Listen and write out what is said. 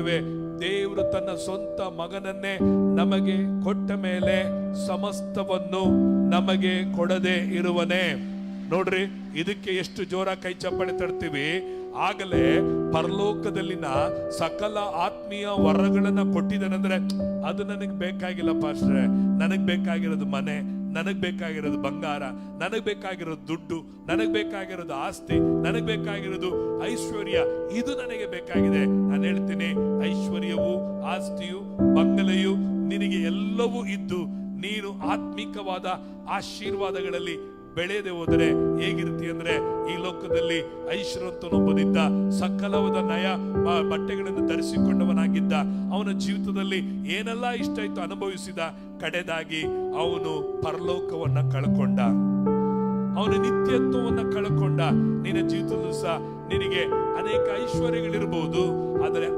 ನೋಡ್ತೇವೆ, ದೇವರು ತನ್ನ ಸ್ವಂತ ಮಗನನ್ನೇ ನಮಗೆ ಕೊಟ್ಟ ಮೇಲೆ ಸಮಸ್ತವನ್ನು ನಮಗೆ ಕೊಡದೆ ಇರುವನೇ. ನೋಡ್ರಿ, ಇದಕ್ಕೆ ಎಷ್ಟು ಜೋರ ಕೈ ಚಪ್ಪಾಳೆ ತಡ್ತೀವಿ. ಆಗಲೇ ಪರಲೋಕದಲ್ಲಿನ ಸಕಲ ಆತ್ಮೀಯ ವರಗಳನ್ನ ಕೊಟ್ಟಿದ್ದಾನಂದ್ರೆ ಅದು ನನಗೆ ಬೇಕಾಗಿಲ್ಲ ಪಾಸ್ಟ್ರೆ. ನನಗ್ ಬೇಕಾಗಿರೋದು ಮನೆ, ನನಗ್ ಬೇಕಾಗಿರೋದು ಬಂಗಾರ, ನನಗ್ ಬೇಕಾಗಿರೋದು ದುಡ್ಡು, ನನಗ್ ಬೇಕಾಗಿರೋದು ಆಸ್ತಿ, ನನಗ್ ಬೇಕಾಗಿರೋದು ಐಶ್ವರ್ಯ, ಇದು ನನಗೆ ಬೇಕಾಗಿದೆ. ನಾನು ಹೇಳ್ತೀನಿ, ಐಶ್ವರ್ಯವು, ಆಸ್ತಿಯು, ಬಂಗಲೆಯು ನಿನಗೆ ಎಲ್ಲವೂ ಇದ್ದು ನೀನು ಆತ್ಮಿಕವಾದ ಆಶೀರ್ವಾದಗಳಲ್ಲಿ ಬೆಳೆಯದೆ ಹೋದರೆ ಹೇಗಿರ್ತಿ ಅಂದ್ರೆ, ಈ ಲೋಕದಲ್ಲಿ ಐಶ್ವರ್ಯವಂತನೊಬ್ಬನಿದ್ದ, ಸಕಲವಾದ ನಯ ಬಟ್ಟೆಗಳನ್ನು ಧರಿಸಿಕೊಂಡವನಾಗಿದ್ದ, ಅವನ ಜೀವಿತದಲ್ಲಿ ಏನೆಲ್ಲ ಇಷ್ಟ ಇತ್ತು ಅನುಭವಿಸಿದ, ಕಡೆದಾಗಿ ಅವನು ಪರಲೋಕವನ್ನ ಕಳ್ಕೊಂಡ, ಅವನ ನಿತ್ಯತ್ವವನ್ನ ಕಳ್ಕೊಂಡ. ನಿನ್ನ ಜೀವಿತದಲ್ಲೂ ಸಹ ನಿನಗೆ ಅನೇಕ ಐಶ್ವರ್ಯಗಳಿರ್ಬಹುದು, ಆದರೆ